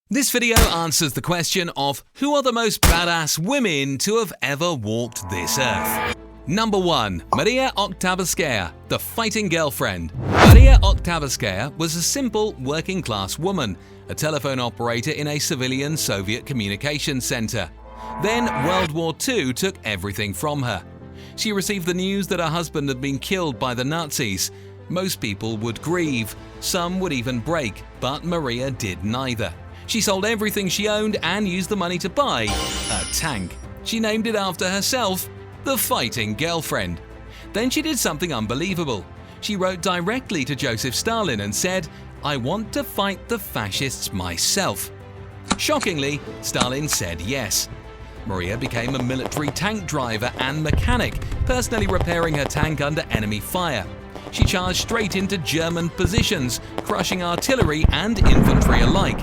This video answers the question of who are the most badass women to have ever walked this earth. Number 1. Maria Oktyabrskaya, the fighting girlfriend. Maria Oktyabrskaya was a simple, working-class woman, a telephone operator in a civilian Soviet communications center. Then World War II took everything from her. She received the news that her husband had been killed by the Nazis. Most people would grieve, some would even break, but Maria did neither. She sold everything she owned and used the money to buy a tank. She named it after herself, the fighting girlfriend. Then she did something unbelievable. She wrote directly to Joseph Stalin and said, "I want to fight the fascists myself." Shockingly, Stalin said yes. Maria became a military tank driver and mechanic, personally repairing her tank under enemy fire. She charged straight into German positions, crushing artillery and infantry alike.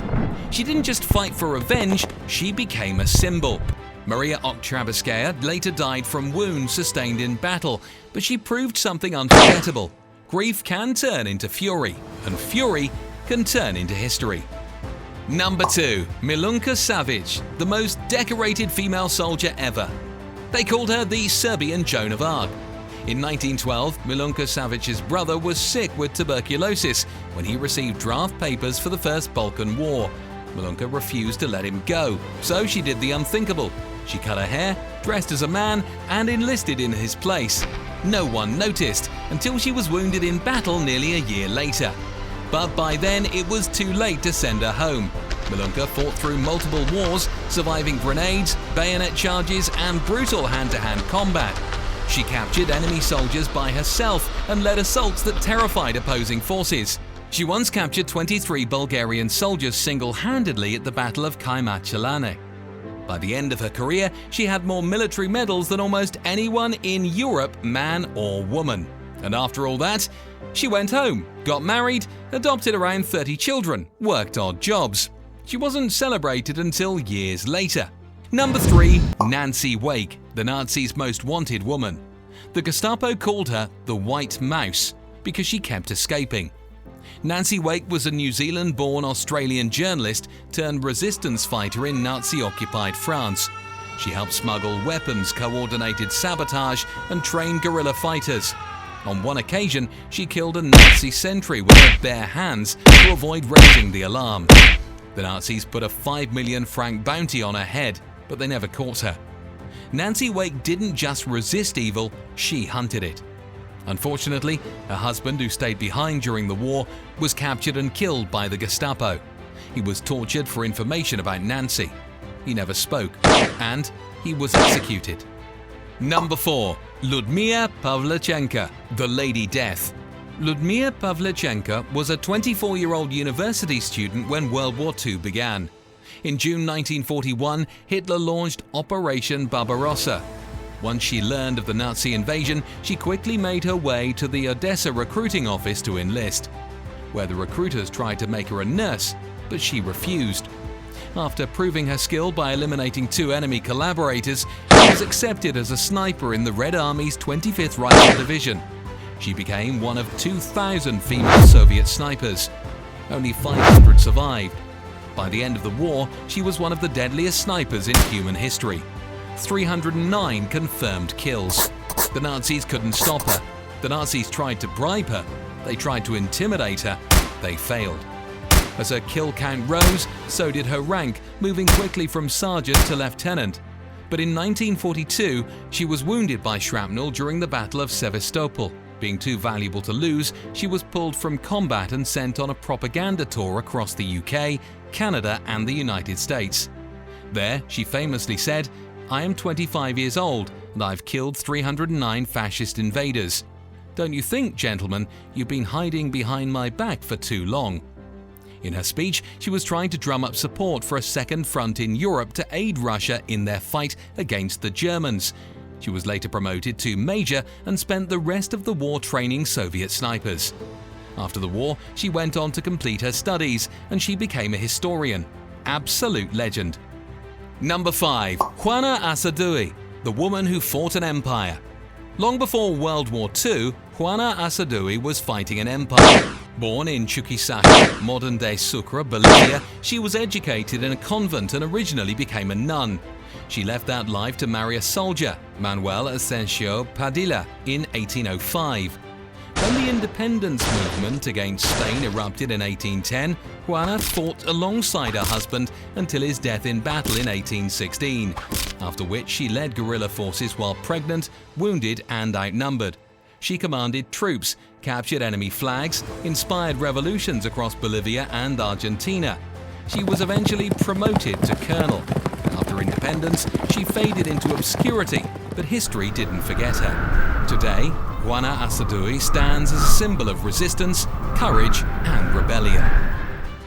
She didn't just fight for revenge, she became a symbol. Maria Oktyabrskaya later died from wounds sustained in battle, but she proved something unforgettable. Grief can turn into fury, and fury can turn into history. Number 2. Milunka Savić, the most decorated female soldier ever. They called her the Serbian Joan of Arc. In 1912, Milunka Savic's brother was sick with tuberculosis when he received draft papers for the First Balkan War. Milunka refused to let him go, so she did the unthinkable. She cut her hair, dressed as a man, and enlisted in his place. No one noticed until she was wounded in battle nearly a year later. But by then, it was too late to send her home. Milunka fought through multiple wars, surviving grenades, bayonet charges, and brutal hand-to-hand combat. She captured enemy soldiers by herself and led assaults that terrified opposing forces. She once captured 23 Bulgarian soldiers single-handedly at the Battle of Chelmane. By the end of her career, she had more military medals than almost anyone in Europe, man or woman. And after all that, she went home, got married, adopted around 30 children, worked odd jobs. She wasn't celebrated until years later. Number 3. Nancy Wake, the Nazis' most wanted woman. The Gestapo called her the White Mouse because she kept escaping. Nancy Wake was a New Zealand-born Australian journalist turned resistance fighter in Nazi-occupied France. She helped smuggle weapons, coordinated sabotage, and trained guerrilla fighters. On one occasion, she killed a Nazi sentry with her bare hands to avoid raising the alarm. The Nazis put a 5 million franc bounty on her head, but they never caught her. Nancy Wake didn't just resist evil, she hunted it. Unfortunately, her husband, who stayed behind during the war, was captured and killed by the Gestapo. He was tortured for information about Nancy. He never spoke, and he was executed. Number 4. Lyudmila Pavlichenko, the Lady Death. Lyudmila Pavlichenko was a 24-year-old university student when World War II began. In June 1941, Hitler launched Operation Barbarossa. Once she learned of the Nazi invasion, she quickly made her way to the Odessa recruiting office to enlist, where the recruiters tried to make her a nurse, but she refused. After proving her skill by eliminating 2 enemy collaborators, she was accepted as a sniper in the Red Army's 25th Rifle Division. She became one of 2,000 female Soviet snipers. Only 500 survived. By the end of the war, she was one of the deadliest snipers in human history. 309 confirmed kills. The Nazis couldn't stop her. The Nazis tried to bribe her. They tried to intimidate her. They failed. As her kill count rose, so did her rank, moving quickly from sergeant to lieutenant. But in 1942, she was wounded by shrapnel during the Battle of Sevastopol. Being too valuable to lose, she was pulled from combat and sent on a propaganda tour across the UK, Canada, and the United States. There, she famously said, "I am 25 years old and I've killed 309 fascist invaders. Don't you think, gentlemen, you've been hiding behind my back for too long?" In her speech, she was trying to drum up support for a second front in Europe to aid Russia in their fight against the Germans. She was later promoted to major and spent the rest of the war training Soviet snipers. After the war, she went on to complete her studies and she became a historian. Absolute legend. Number 5. Juana Azurduy, the woman who fought an empire. Long before World War II, Juana Azurduy was fighting an empire. Born in Chuquisaca, modern-day Sucre, Bolivia, she was educated in a convent and originally became a nun. She left that life to marry a soldier, Manuel Asensio Padilla, in 1805. When the independence movement against Spain erupted in 1810, Juana fought alongside her husband until his death in battle in 1816, after which she led guerrilla forces while pregnant, wounded and outnumbered. She commanded troops, captured enemy flags, inspired revolutions across Bolivia and Argentina. She was eventually promoted to colonel. After independence, she faded into obscurity, but history didn't forget her. Today, Juana Azurduy stands as a symbol of resistance, courage, and rebellion.